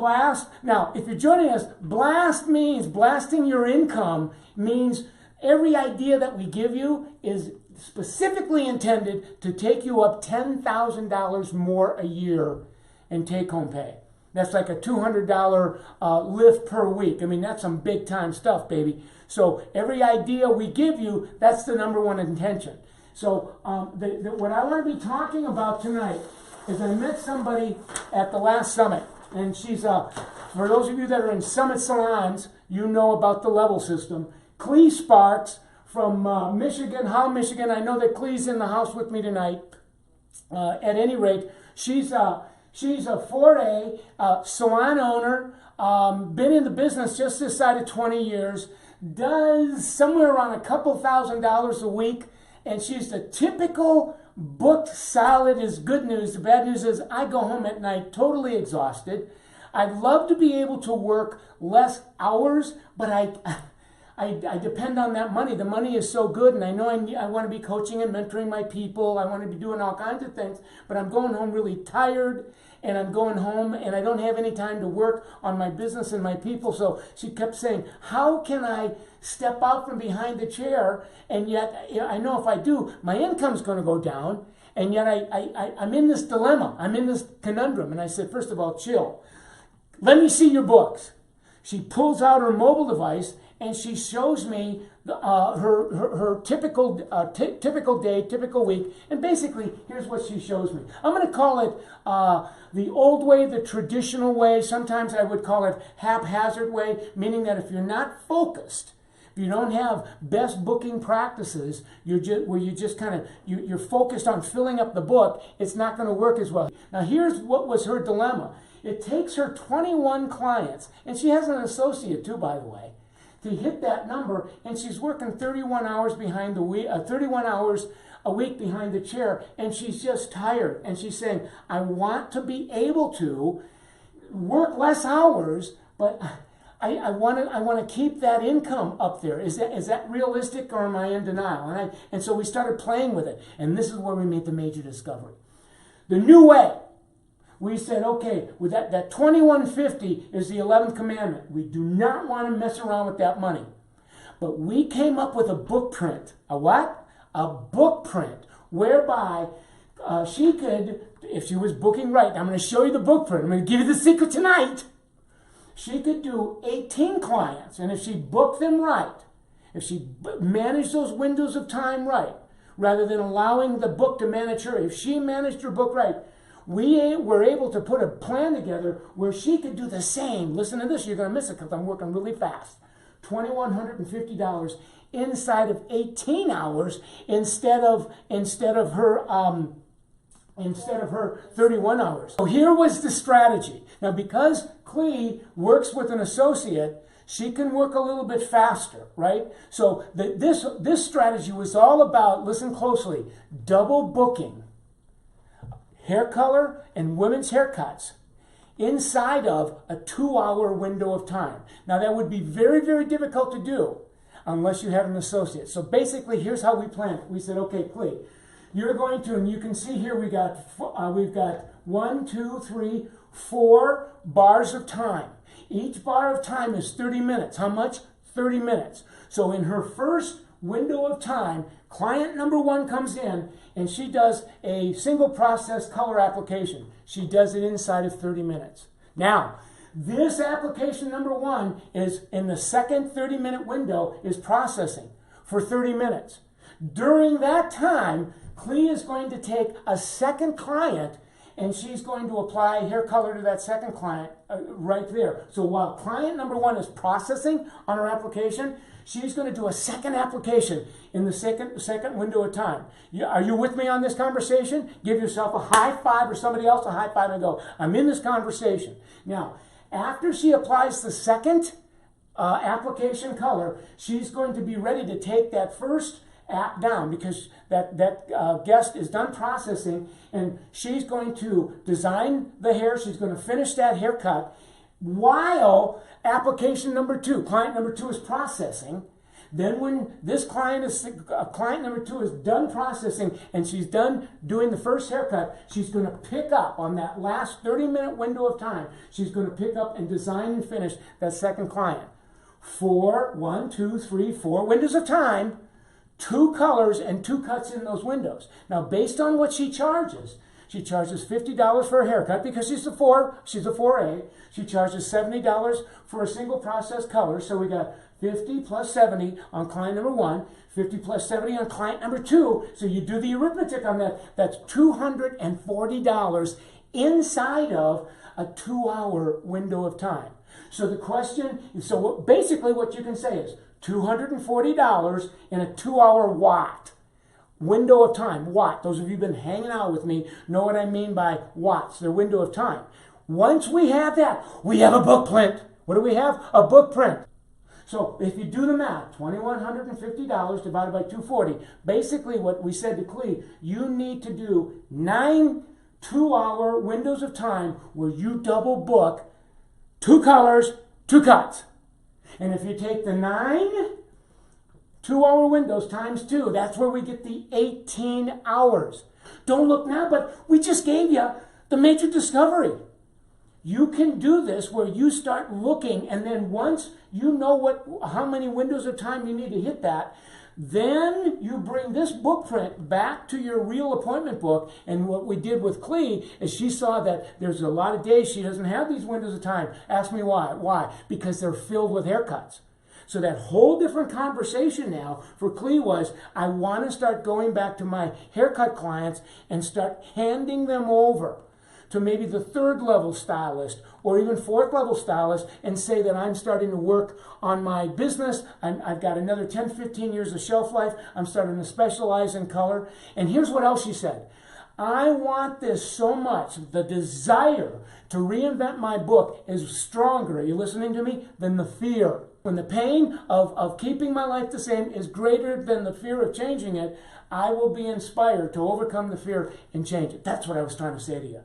blast. Now, if you're joining us, blast means, blasting your income means every idea that we give you is specifically intended to take you up $10,000 more a year in take-home pay. That's like a $200 lift per week. I mean, that's some big-time stuff, baby. So every idea we give you, that's the number one intention. So what I want to be talking about tonight is I met somebody at the last summit. And she's, for those of you that are in Summit Salons, you know about the level system. Clee Sparks from Michigan, Holland, Michigan. I know that Clee's in the house with me tonight. At any rate, she's a 4A salon owner, been in the business just this side of 20 years, does somewhere around a couple $1,000s a week, and she's the typical booked solid is good news. The bad news is I go home at night totally exhausted. I'd love to be able to work less hours, but I depend on that money. The money is so good, and I know I want to be coaching and mentoring my people. I want to be doing all kinds of things, but I'm going home really tired, and I'm going home, and I don't have any time to work on my business and my people. So she kept saying, how can I step out from behind the chair, and yet I know if I do, my income's going to go down, and yet I'm in this dilemma. I'm in this conundrum. And I said, first of all, chill. Let me see your books. She pulls out her mobile device, and she shows me her typical day, typical week. And basically, here's what she shows me. I'm going to call it the old way, the traditional way. Sometimes I would call it haphazard way, meaning that if you're not focused, if you don't have best booking practices, you're focused on filling up the book, it's not going to work as well. Now, here's what was her dilemma. It takes her 21 clients, and she has an associate too, by the way, to hit that number, and she's working 31 hours behind the week, 31 hours a week behind the chair, and she's just tired. And she's saying, I want to be able to work less hours, but I want to keep that income up there. Is that realistic, or am I in denial? And so we started playing with it, and this is where we made the major discovery. The new way. We said, okay, with that $2,150 is the 11th commandment. We do not want to mess around with that money. But we came up with a book print. A what? A book print, whereby she could, if she was booking right, I'm going to show you the book print. I'm going to give you the secret tonight. She could do 18 clients, and if she booked them right, if she managed those windows of time right, rather than allowing the book to manage her, if she managed her book right, we were able to put a plan together where she could do the same. Listen to this, you're going to miss it because I'm working really fast. $2,150 inside of 18 hours instead of her 31 hours. So here was the strategy. Now, because Clee works with an associate, she can work a little bit faster, right? So this strategy was all about, listen closely, double booking hair color and women's haircuts inside of a 2-hour window of time. Now, that would be very, very difficult to do unless you had an associate. So basically, here's how we planned it. We said, okay, Clee, you're going to, and you can see here we've got 1, 2, 3, 4 bars of time. Each bar of time is 30 minutes. How much? 30 minutes. So in her first window of time, client number 1 comes in and she does a single process color application. She does it inside of 30 minutes. Now, this application number 1 is in the second 30-minute window is processing for 30 minutes. During that time, Clee is going to take a second client and she's going to apply hair color to that second client right there. So while client number 1 is processing on her application, she's going to do a second application in the second window of time. Are you with me on this conversation? Give yourself a high five or somebody else a high five and go, I'm in this conversation. Now, after she applies the second application color, she's going to be ready to take that first app down because that guest is done processing, and she's going to design the hair. She's going to finish that haircut while application number 2, client number 2 is processing. Then when this client client number 2 is done processing and she's done doing the first haircut, she's going to pick up on that last 30-minute window of time. She's going to pick up and design and finish that second client. 4 windows of time, 2 colors and 2 cuts in those windows. Now, based on what she charges $50 for a haircut because she's a 4A. She charges $70 for a single process color. So we got 50 plus 70 on client number 1, 50 plus 70 on client number 2. So you do the arithmetic on that. That's $240 inside of a 2-hour window of time. So the question, basically what you can say is $240 in a 2-hour watt. Window of time, watt. Those of you who've been hanging out with me know what I mean by watts, their window of time. Once we have that, we have a book print. What do we have? A book print. So if you do the math, $2,150 divided by 240, basically what we said to Clee, you need to do 9 2-hour windows of time where you double book 2 colors, 2 cuts. And if you take the 9 2-hour windows times 2, that's where we get the 18 hours. Don't look now, but we just gave you the major discovery. You can do this where you start looking, and then once you know how many windows of time you need to hit that, then you bring this book print back to your real appointment book. And what we did with Clee is she saw that there's a lot of days she doesn't have these windows of time. Ask me why. Why? Because they're filled with haircuts. So that whole different conversation now for Clee was, I want to start going back to my haircut clients and start handing them over to maybe the 3rd level stylist or even 4th level stylist and say that I'm starting to work on my business. I've got another 10, 15 years of shelf life. I'm starting to specialize in color. And here's what else she said. I want this so much. The desire to reinvent my book is stronger, are you listening to me, than the fear. When the pain of keeping my life the same is greater than the fear of changing it, I will be inspired to overcome the fear and change it. That's what I was trying to say to you.